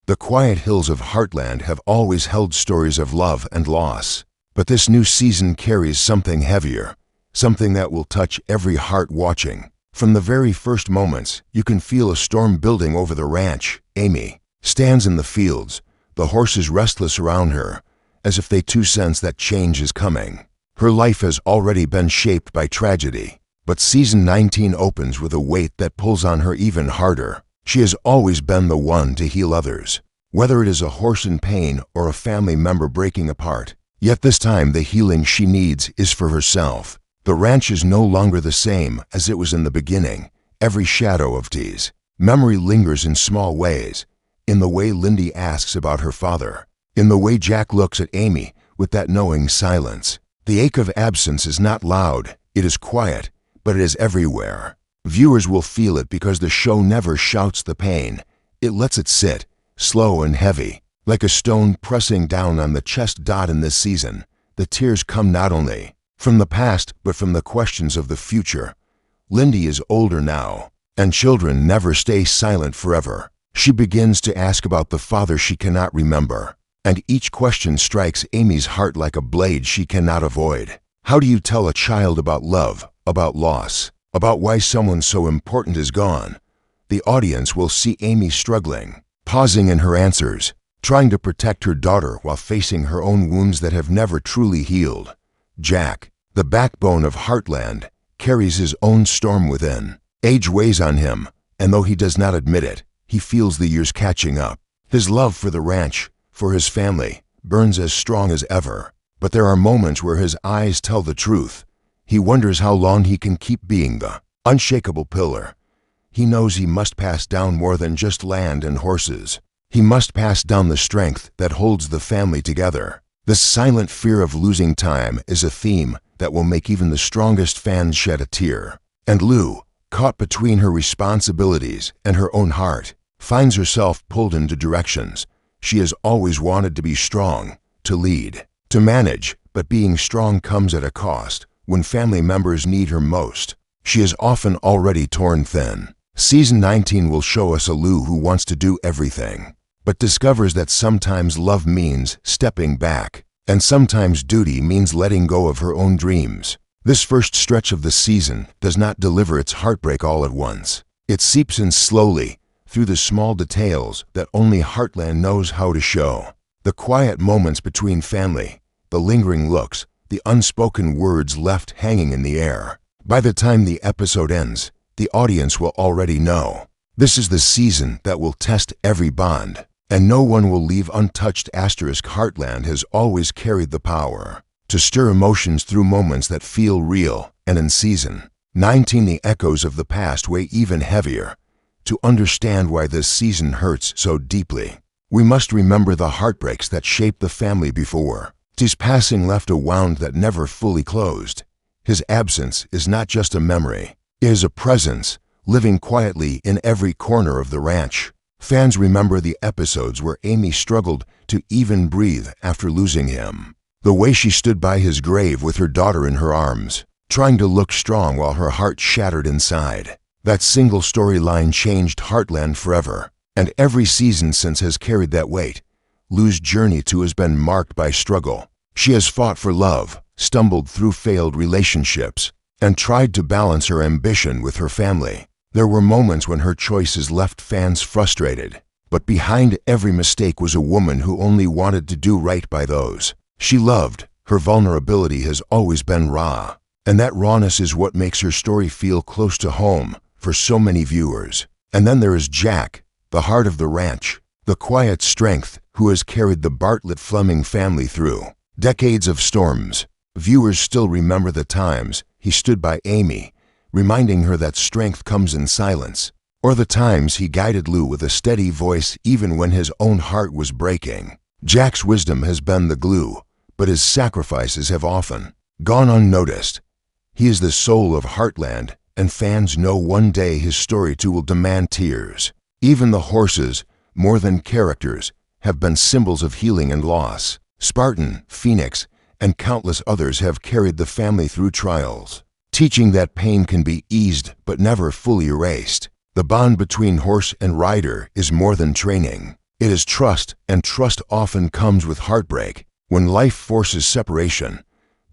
The quiet hills of Heartland have always held stories of love and loss. But this new season carries something heavier, something that will touch every heart watching. From the very first moments, you can feel a storm building over the ranch. Amy stands in the fields, the horses restless around her, as if they too sense that change is coming. Her life has already been shaped by tragedy, but season 19 opens with a weight that pulls on her even harder. She has always been the one to heal others, whether it is a horse in pain or a family member breaking apart. Yet this time the healing she needs is for herself. The ranch is no longer the same as it was in the beginning. Every shadow of T's memory lingers in small ways, in the way Lyndy asks about her father, in the way Jack looks at Amy with that knowing silence. The ache of absence is not loud, it is quiet, but it is everywhere. Viewers will feel it because the show never shouts the pain. It lets it sit, slow and heavy, like a stone pressing down on the chest. In this season, the tears come not only from the past but from the questions of the future. Lyndy is older now, and children never stay silent forever. She begins to ask about the father she cannot remember, and each question strikes Amy's heart like a blade she cannot avoid. How do you tell a child about love, about loss, about why someone so important is gone? The audience will see Amy struggling, pausing in her answers, trying to protect her daughter while facing her own wounds that have never truly healed. Jack, the backbone of Heartland, carries his own storm within. Age weighs on him, and though he does not admit it, he feels the years catching up. His love for the ranch, for his family, burns as strong as ever. But there are moments where his eyes tell the truth. He wonders how long he can keep being the unshakable pillar. He knows he must pass down more than just land and horses. He must pass down the strength that holds the family together. This silent fear of losing time is a theme that will make even the strongest fans shed a tear. And Lou, caught between her responsibilities and her own heart, finds herself pulled into directions she has always wanted: to be strong, to lead, to manage, but being strong comes at a cost. When family members need her most, she is often already torn thin. Season 19 will show us a Lou who wants to do everything, but discovers that sometimes love means stepping back, and sometimes duty means letting go of her own dreams. This first stretch of the season does not deliver its heartbreak all at once. It seeps in slowly, through the small details that only Heartland knows how to show. The quiet moments between family, the lingering looks, the unspoken words left hanging in the air. By the time the episode ends, the audience will already know. This is the season that will test every bond, and no one will leave untouched. Heartland has always carried the power to stir emotions through moments that feel real, and in season 19 the echoes of the past weigh even heavier. To understand why this season hurts so deeply, we must remember the heartbreaks that shaped the family before. His passing left a wound that never fully closed. His absence is not just a memory, it is a presence, living quietly in every corner of the ranch. Fans remember the episodes where Amy struggled to even breathe after losing him. The way she stood by his grave with her daughter in her arms, trying to look strong while her heart shattered inside. That single storyline changed Heartland forever, and every season since has carried that weight. Lou's journey too has been marked by struggle. She has fought for love, stumbled through failed relationships, and tried to balance her ambition with her family. There were moments when her choices left fans frustrated, but behind every mistake was a woman who only wanted to do right by those she loved. Her vulnerability has always been raw, and that rawness is what makes her story feel close to home for so many viewers. And then there is Jack, the heart of the ranch, the quiet strength who has carried the Bartlett-Fleming family through decades of storms. Viewers still remember the times he stood by Amy, reminding her that strength comes in silence, or the times he guided Lou with a steady voice even when his own heart was breaking. Jack's wisdom has been the glue, but his sacrifices have often gone unnoticed. He is the soul of Heartland, and fans know one day his story too will demand tears. Even the horses, more than characters, have been symbols of healing and loss. Spartan, Phoenix, and countless others have carried the family through trials, teaching that pain can be eased but never fully erased. The bond between horse and rider is more than training. It is trust, and trust often comes with heartbreak. When life forces separation,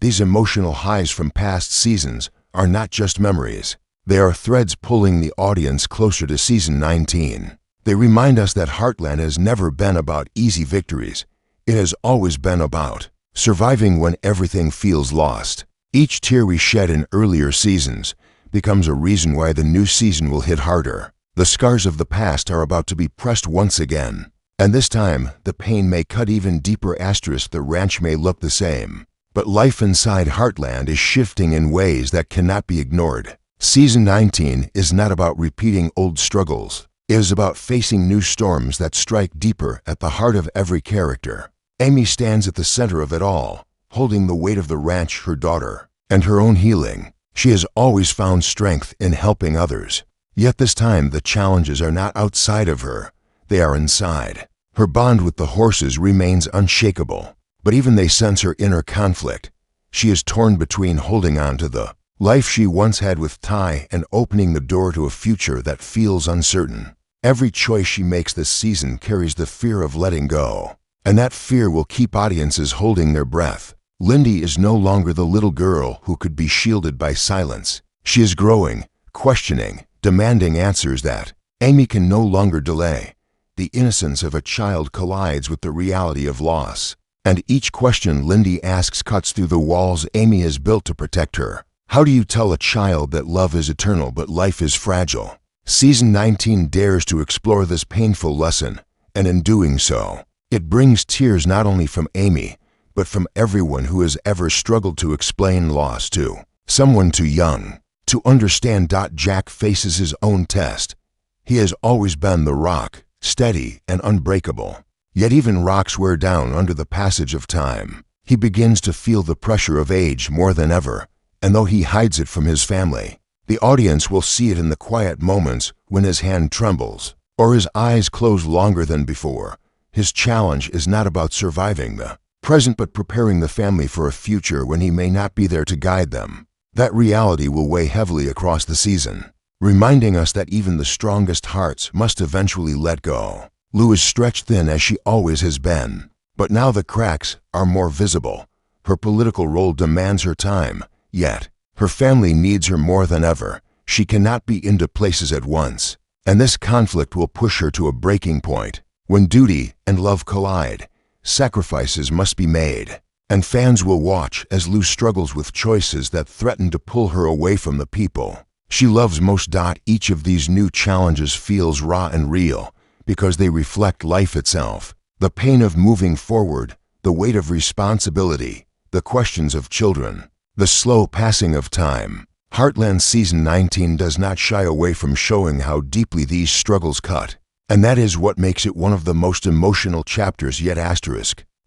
these emotional highs from past seasons are not just memories. They are threads pulling the audience closer to season 19. They remind us that Heartland has never been about easy victories. It has always been about surviving when everything feels lost. Each tear we shed in earlier seasons becomes a reason why the new season will hit harder. The scars of the past are about to be pressed once again. And this time, the pain may cut even deeper. The ranch may look the same, but life inside Heartland is shifting in ways that cannot be ignored. Season 19 is not about repeating old struggles. It is about facing new storms that strike deeper at the heart of every character. Amy stands at the center of it all, holding the weight of the ranch, her daughter, and her own healing. She has always found strength in helping others. Yet this time, the challenges are not outside of her. They are inside. Her bond with the horses remains unshakable, but even they sense her inner conflict. She is torn between holding on to the life she once had with Ty and opening the door to a future that feels uncertain. Every choice she makes this season carries the fear of letting go, and that fear will keep audiences holding their breath. Lyndy is no longer the little girl who could be shielded by silence. She is growing, questioning, demanding answers that Amy can no longer delay. The innocence of a child collides with the reality of loss, and each question Lyndy asks cuts through the walls Amy has built to protect her. How do you tell a child that love is eternal but life is fragile? Season 19 dares to explore this painful lesson, and in doing so, it brings tears not only from Amy, but from everyone who has ever struggled to explain loss to someone too young to understand. Jack faces his own test. He has always been the rock, steady and unbreakable. Yet even rocks wear down under the passage of time. He begins to feel the pressure of age more than ever, and though he hides it from his family, the audience will see it in the quiet moments when his hand trembles or his eyes close longer than before. His challenge is not about surviving the present but preparing the family for a future when he may not be there to guide them. That reality will weigh heavily across the season, reminding us that even the strongest hearts must eventually let go. Lou is stretched thin as she always has been, but now the cracks are more visible. Her political role demands her time, yet her family needs her more than ever. She cannot be into places at once, and this conflict will push her to a breaking point. When duty and love collide, sacrifices must be made, and fans will watch as Lou struggles with choices that threaten to pull her away from the people she loves most. Each of these new challenges feels raw and real because they reflect life itself. The pain of moving forward, the weight of responsibility, the questions of children, the slow passing of time. Heartland Season 19 does not shy away from showing how deeply these struggles cut, and that is what makes it one of the most emotional chapters yet.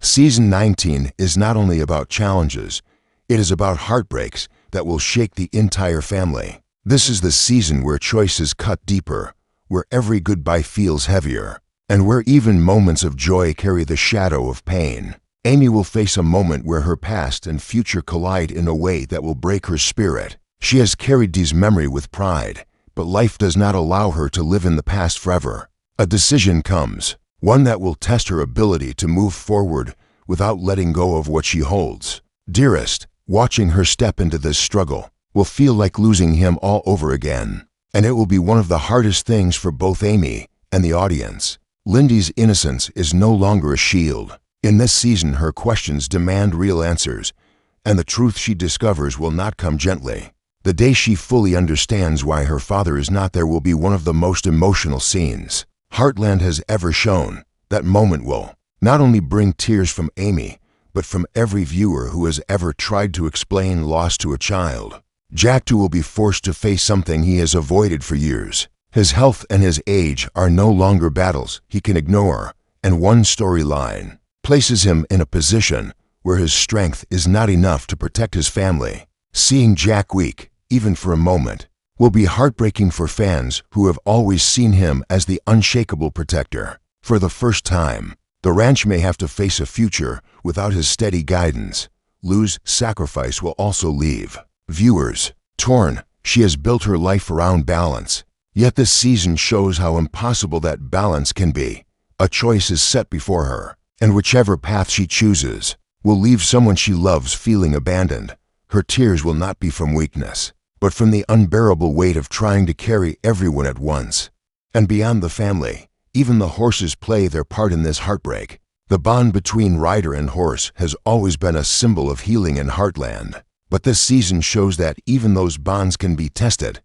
Season 19 is not only about challenges, it is about heartbreaks that will shake the entire family. This is the season where choices cut deeper, where every goodbye feels heavier, and where even moments of joy carry the shadow of pain. Amy will face a moment where her past and future collide in a way that will break her spirit. She has carried Dee's memory with pride, but life does not allow her to live in the past forever. A decision comes, one that will test her ability to move forward without letting go of what she holds dearest. Watching her step into this struggle will feel like losing him all over again, and it will be one of the hardest things for both Amy and the audience. Lyndy's innocence is no longer a shield. In this season, her questions demand real answers, and the truth she discovers will not come gently. The day she fully understands why her father is not there will be one of the most emotional scenes Heartland has ever shown. That moment will not only bring tears from Amy, but from every viewer who has ever tried to explain loss to a child. Jack too will be forced to face something he has avoided for years. His health and his age are no longer battles he can ignore, and one storyline places him in a position where his strength is not enough to protect his family. Seeing Jack weak, even for a moment, will be heartbreaking for fans who have always seen him as the unshakable protector. For the first time, the ranch may have to face a future without his steady guidance. Lou's sacrifice will also leave viewers torn. She has built her life around balance, yet this season shows how impossible that balance can be. A choice is set before her, and whichever path she chooses will leave someone she loves feeling abandoned. Her tears will not be from weakness, but from the unbearable weight of trying to carry everyone at once. And beyond the family, even the horses play their part in this heartbreak. The bond between rider and horse has always been a symbol of healing in Heartland, but this season shows that even those bonds can be tested.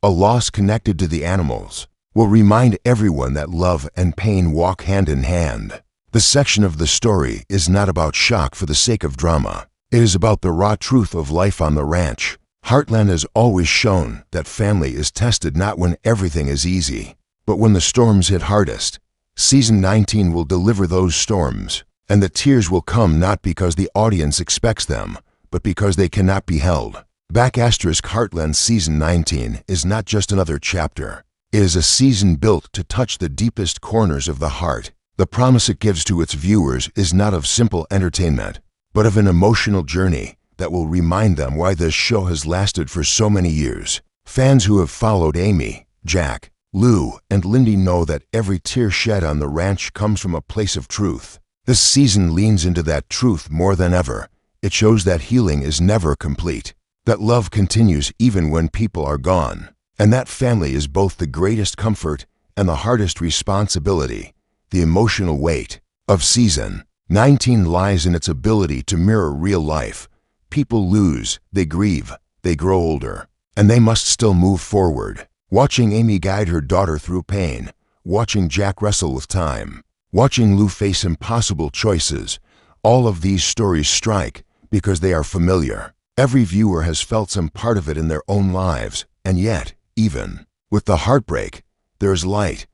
A loss connected to the animals will remind everyone that love and pain walk hand in hand. This section of the story is not about shock for the sake of drama. It is about the raw truth of life on the ranch. Heartland has always shown that family is tested not when everything is easy, but when the storms hit hardest. Season 19 will deliver those storms, and the tears will come not because the audience expects them, but because they cannot be held back. Heartland Season 19 is not just another chapter. It is a season built to touch the deepest corners of the heart. The promise it gives to its viewers is not of simple entertainment, but of an emotional journey that will remind them why this show has lasted for so many years. Fans who have followed Amy, Jack, Lou, and Lyndy know that every tear shed on the ranch comes from a place of truth. This season leans into that truth more than ever. It shows that healing is never complete, that love continues even when people are gone, and that family is both the greatest comfort and the hardest responsibility. The emotional weight of Season 19 lies in its ability to mirror real life. People lose, they grieve, they grow older, and they must still move forward. Watching Amy guide her daughter through pain, watching Jack wrestle with time, watching Lou face impossible choices, all of these stories strike because they are familiar. Every viewer has felt some part of it in their own lives, and yet, even with the heartbreak, there's light.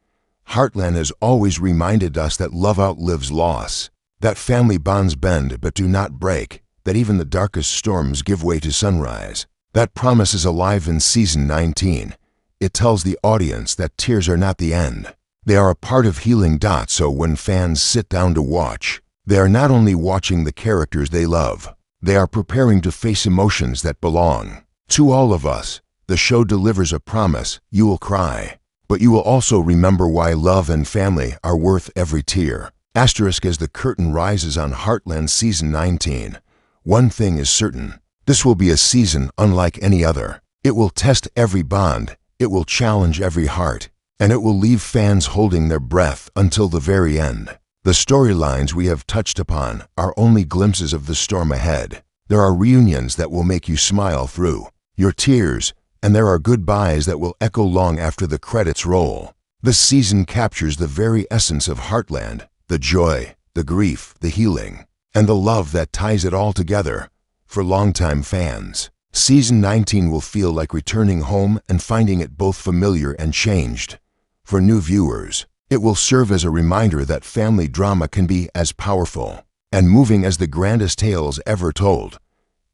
Heartland has always reminded us that love outlives loss, that family bonds bend but do not break, that even the darkest storms give way to sunrise. That promise is alive in Season 19. It tells the audience that tears are not the end. They are a part of healing. So when fans sit down to watch, they are not only watching the characters they love, they are preparing to face emotions that belong to all of us. The show delivers a promise: you will cry, but you will also remember why love and family are worth every tear. As the curtain rises on Heartland Season 19, one thing is certain: this will be a season unlike any other. It will test every bond, it will challenge every heart, and it will leave fans holding their breath until the very end. The storylines we have touched upon are only glimpses of the storm ahead. There are reunions that will make you smile through your tears, and there are goodbyes that will echo long after the credits roll. This season captures the very essence of Heartland: the joy, the grief, the healing, and the love that ties it all together. For longtime fans, Season 19 will feel like returning home and finding it both familiar and changed. For new viewers, it will serve as a reminder that family drama can be as powerful and moving as the grandest tales ever told.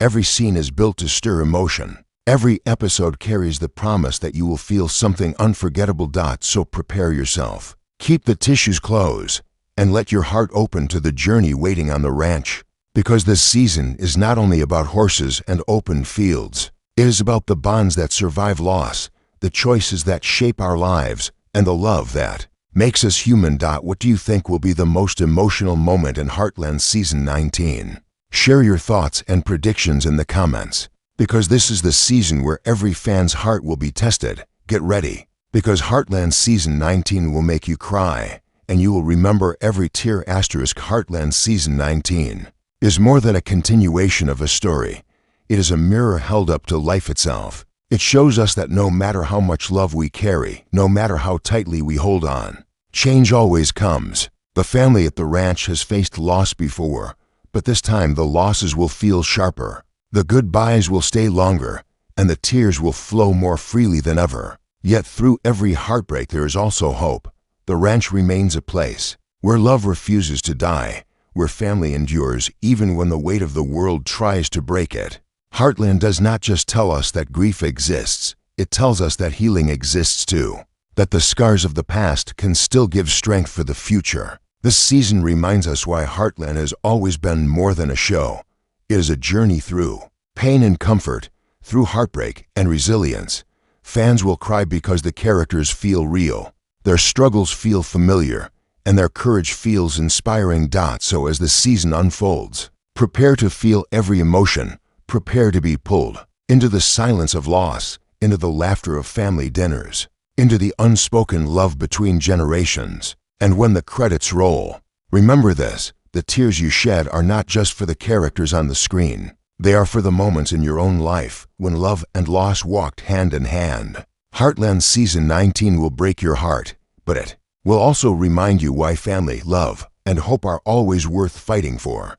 Every scene is built to stir emotion. Every episode carries the promise that you will feel something unforgettable. So prepare yourself. Keep the tissues close and let your heart open to the journey waiting on the ranch. Because this season is not only about horses and open fields, it is about the bonds that survive loss, the choices that shape our lives, and the love that makes us human. What do you think will be the most emotional moment in Heartland Season 19? Share your thoughts and predictions in the comments, because this is the season where every fan's heart will be tested. Get ready, because Heartland Season 19 will make you cry, and you will remember every tear. Heartland Season 19 is more than a continuation of a story. It is a mirror held up to life itself. It shows us that no matter how much love we carry, no matter how tightly we hold on, change always comes. The family at the ranch has faced loss before, but this time the losses will feel sharper. The goodbyes will stay longer, and the tears will flow more freely than ever. Yet through every heartbreak there is also hope. The ranch remains a place where love refuses to die, where family endures even when the weight of the world tries to break it. Heartland does not just tell us that grief exists, it tells us that healing exists too, that the scars of the past can still give strength for the future. This season reminds us why Heartland has always been more than a show. It is a journey through pain and comfort, through heartbreak and resilience. Fans will cry because the characters feel real, their struggles feel familiar, and their courage feels inspiring. So as the season unfolds, prepare to feel every emotion, prepare to be pulled into the silence of loss, into the laughter of family dinners, into the unspoken love between generations. And when the credits roll, remember this: the tears you shed are not just for the characters on the screen. They are for the moments in your own life when love and loss walked hand in hand. Heartland Season 19 will break your heart, but it will also remind you why family, love, and hope are always worth fighting for.